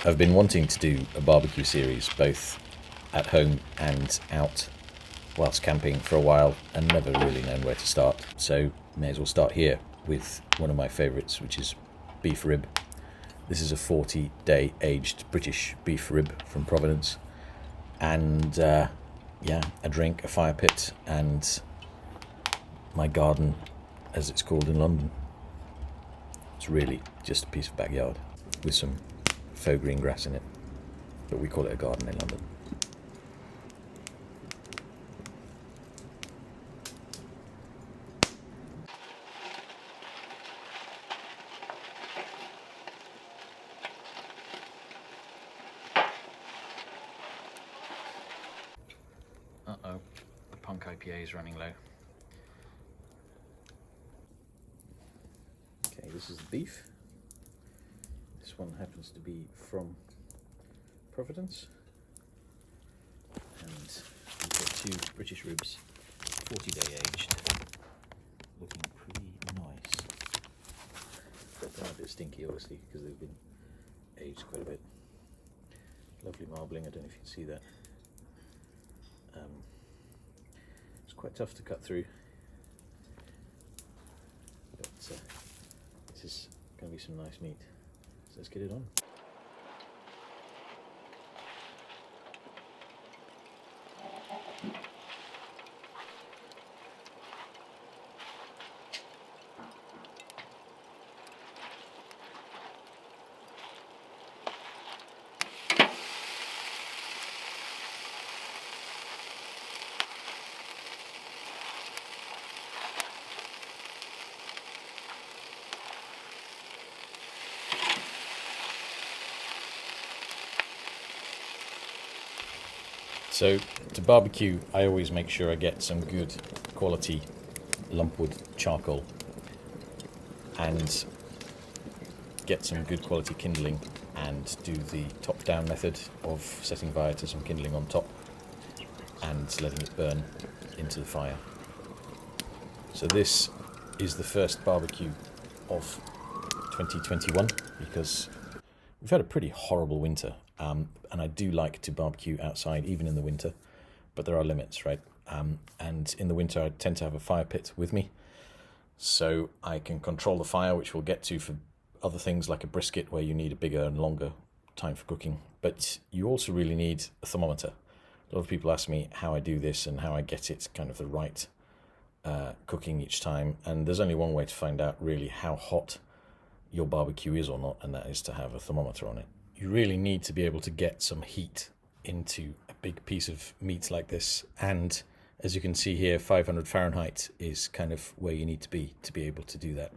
I've been wanting to do a barbecue series, both at home and out whilst camping for a while, and never really known where to start. So may as well start here with one of my favourites, which is beef rib. This is a 40-day aged British beef rib from Provenance. And yeah, a drink, a fire pit, and my garden, as it's called in London. It's really just a piece of backyard with some faux green grass in it, but we call it a garden in London. Uh-oh, the Punk IPA is running low. Okay, this is the beef. This one happens to be from Providence. And we've got two British ribs, 40-day aged, looking pretty nice. But they're a bit stinky, obviously, because they've been aged quite a bit. Lovely marbling, I don't know if you can see that. It's quite tough to cut through, but this is going to be some nice meat, so let's get it on. So to barbecue, I always make sure I get some good quality lumpwood charcoal and get some good quality kindling and do the top down method of setting fire to some kindling on top and letting it burn into the fire. So this is the first barbecue of 2021 because we've had a pretty horrible winter. And I do like to barbecue outside, even in the winter, but there are limits, right? And in the winter, I tend to have a fire pit with me, so I can control the fire, which we'll get to for other things like a brisket, where you need a bigger and longer time for cooking. But you also really need a thermometer. A lot of people ask me how I do this and how I get it kind of the right cooking each time. And there's only one way to find out really how hot your barbecue is or not, and that is to have a thermometer on it. You really need to be able to get some heat into a big piece of meat like this, and as you can see here, 500 Fahrenheit is kind of where you need to be able to do that.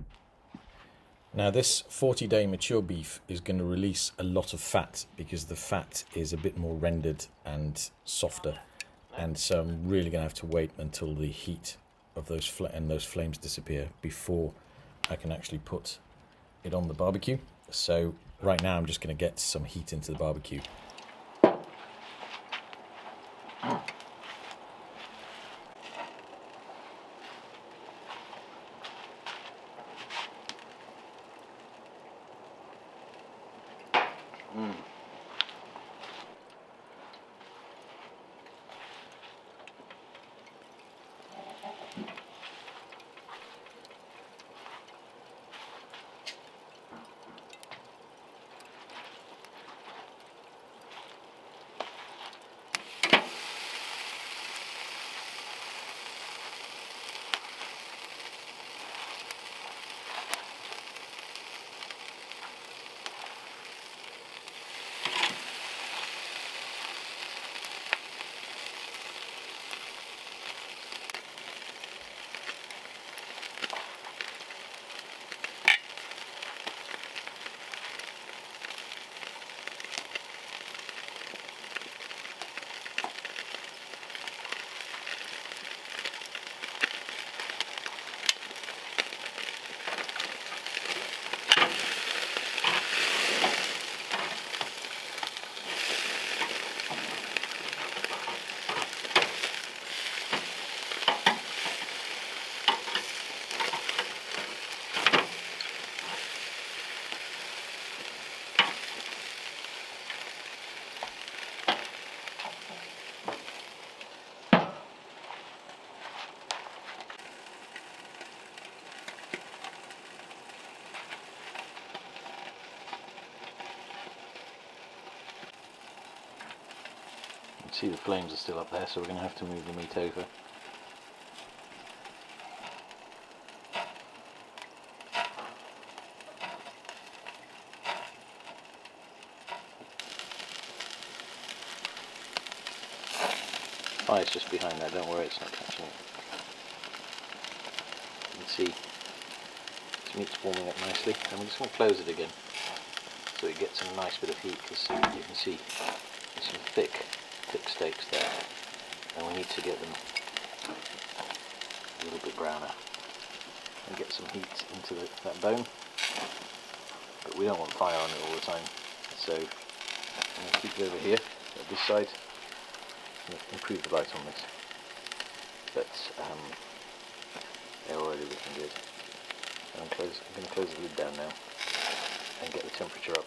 Now this 40-day mature beef is going to release a lot of fat because the fat is a bit more rendered and softer, and so I'm really going to have to wait until the heat of those flames disappear before I can actually put it on the barbecue. So right now I'm just going to get some heat into the barbecue. See, the flames are still up there, so we're going to have to move the meat over. Fire's just behind there, don't worry, it's not catching it. You can see this meat's warming up nicely, and we're just going to close it again so it gets a nice bit of heat, because you can see there's some thick steaks there, and we need to get them a little bit browner and get some heat into that bone, but we don't want fire on it all the time, so I'm going to keep it over here at this side. Improve the light on this, but they're already looking good. And I'm going to close the lid down now and get the temperature up.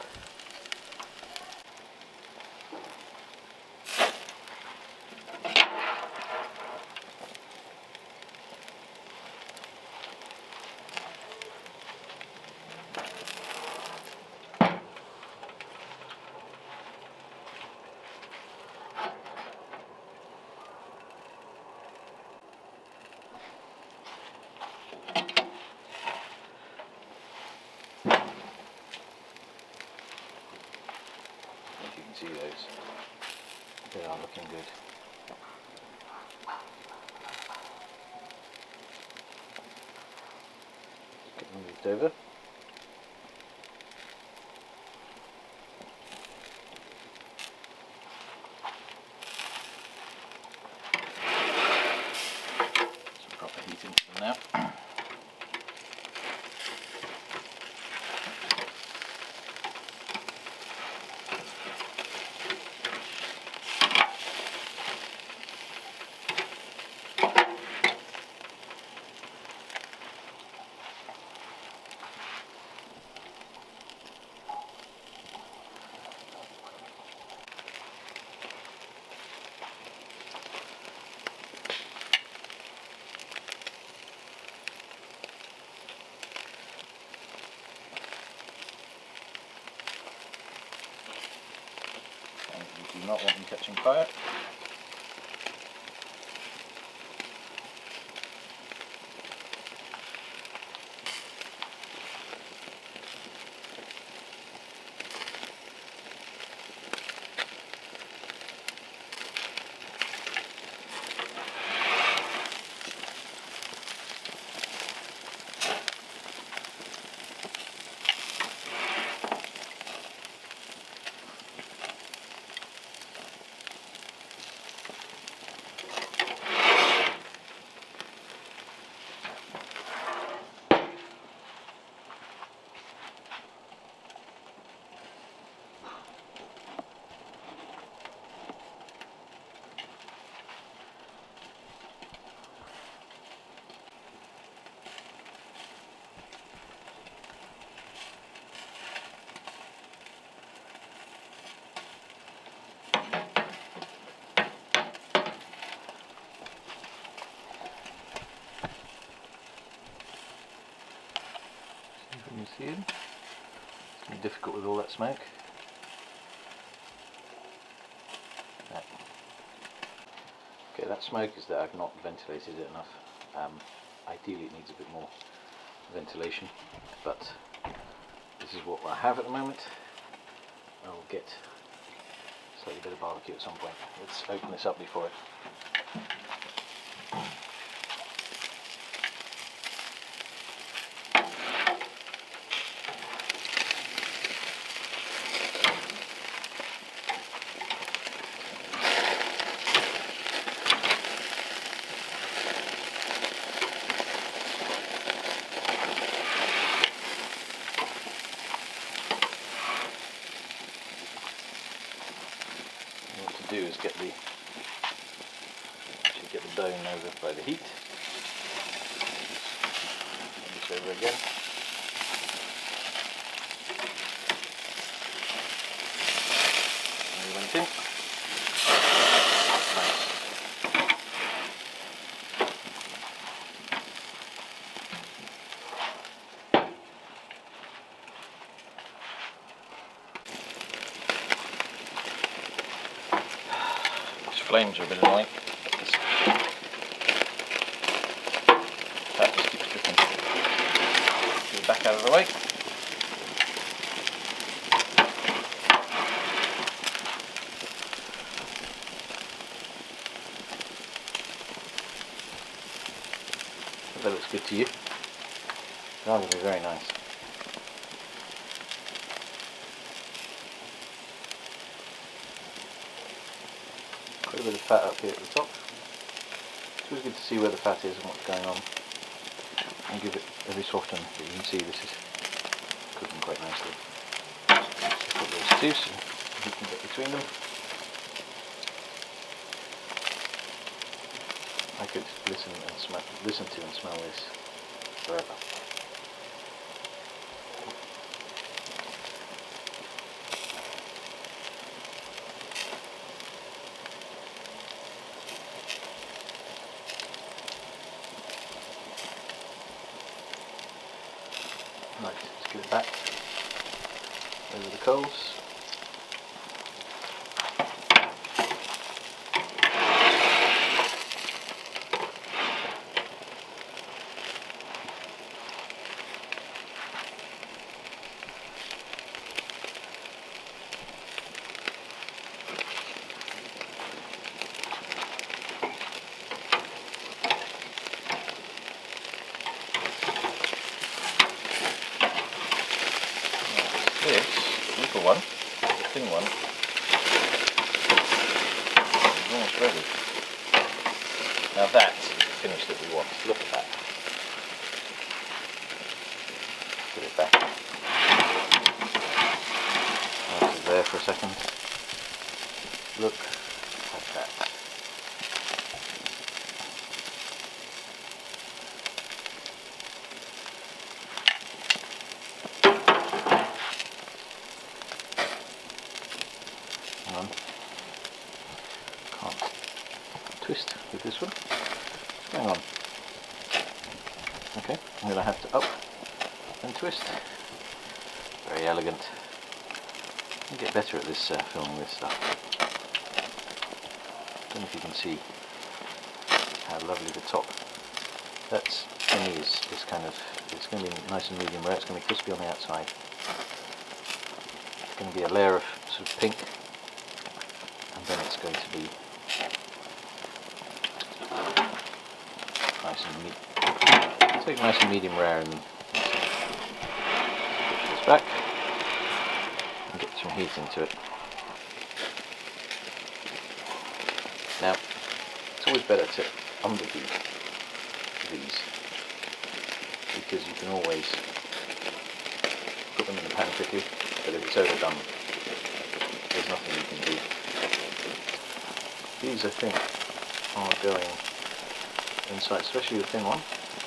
See those, they are looking good. Get them moved over. Some proper heat into them now. Do not want them catching fire. You see it? It's going to be difficult with all that smoke. Right. Okay, that smoke is that I've not ventilated it enough. Ideally it needs a bit more ventilation, but this is what I have at the moment. I will get a slightly better barbecue at some point. Let's open this up before it. Do is get the bone over by the heat. This over again. And we went in. Nice. flames are a bit annoying. That just keeps dripping. Get it back out of the way. If that looks good to you. That will be very nice. Quite a bit of fat up here at the top. It's always good to see where the fat is and what's going on. And give it every so often, but you can see this is cooking quite nicely. Put those two so you can get between them. I could listen to and smell this forever. Right, let's get it back over the coals. This little one, the thin one, is almost ready. Now that is the finish that we want. Look at that. Put it back. Hold it there for a second. Look at that. Can't twist with this one. Hang on. Okay, I'm going to have to up and twist. Very elegant. I'll get better at this filming this stuff. Don't know if you can see how lovely the top. That's for me is kind of, it's going to be nice and medium rare. It's going to be crispy on the outside. It's going to be a layer of sort of pink. And then it's going to be nice and medium rare, and push this back and get some heat into it. Now, it's always better to underheat these because you can always put them in the pan quickly, but if it's overdone, there's nothing you can do. These, I think, are going inside, especially the thin one.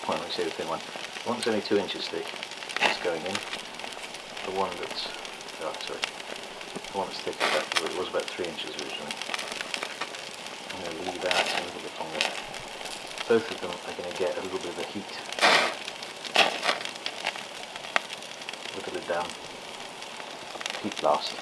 When we say the thin one, the one that's only 2 inches thick is going in. The one that's, the one that's thick, it was about 3 inches originally. I'm going to leave that a little bit longer. Both of them are going to get a little bit of the heat. With the lid down. Heat blast.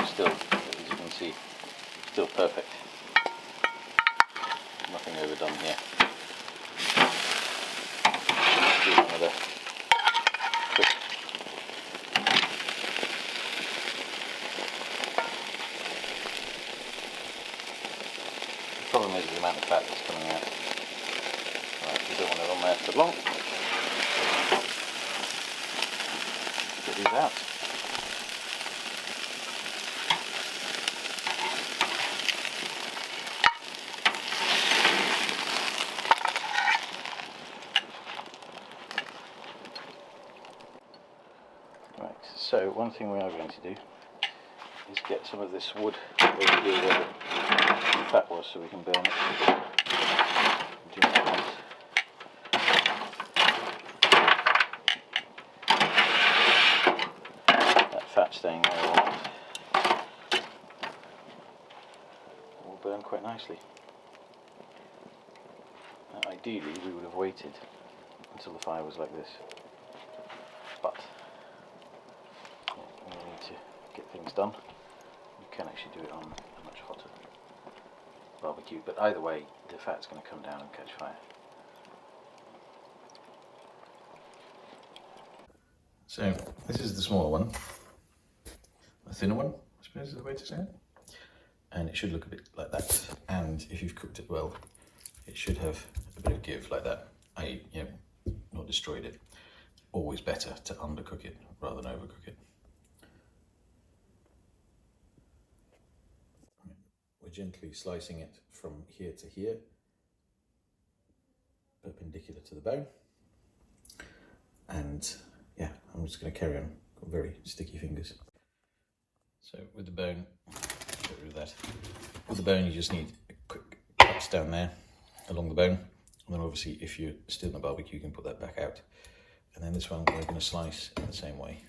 Still, as you can see, still perfect. Nothing overdone here. Do another quick. The problem is the amount of fat that's coming out. Right, you don't want it on there for long. Get these out. So one thing we are going to do is get some of this wood over here where the fat was, so we can burn it. Do that once. That fat staying there will burn quite nicely. Now, ideally we would have waited until the fire was like this, but we need to get things done. You can actually do it on a much hotter barbecue, but either way the fat's going to come down and catch fire. So this is the smaller one, the thinner one, I suppose is the way to say it, and it should look a bit like that, and if you've cooked it well it should have a bit of give like that, not destroyed it. Always better to undercook it rather than overcook it. We're gently slicing it from here to here, perpendicular to the bone. And yeah, I'm just going to carry on. Got very sticky fingers. So with the bone, get rid of that. With the bone, you just need a quick cuts down there along the bone. And then obviously if you're still in the barbecue, you can put that back out. And then this one we're going to slice in the same way.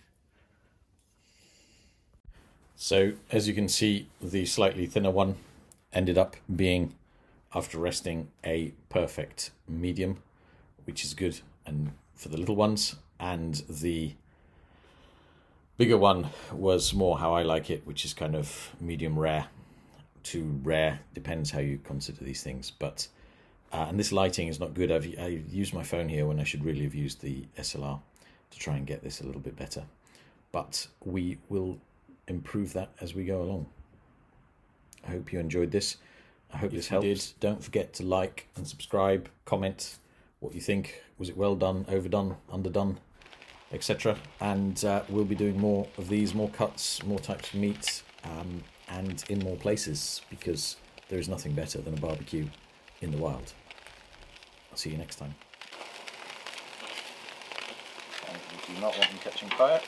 So as you can see, the slightly thinner one ended up being, after resting, a perfect medium, which is good and for the little ones. And the bigger one was more how I like it, which is kind of medium rare to rare, depends how you consider these things. But and this lighting is not good. I've used my phone here when I should really have used the SLR to try and get this a little bit better. But we will improve that as we go along. I hope you enjoyed this. I hope this helped. Don't forget to like and subscribe, comment what you think. Was it well done, overdone, underdone, etc. And we'll be doing more of these, more cuts, more types of meat, and in more places, because there is nothing better than a barbecue in the wild. I'll see you next time. And if you do not want them catching fire,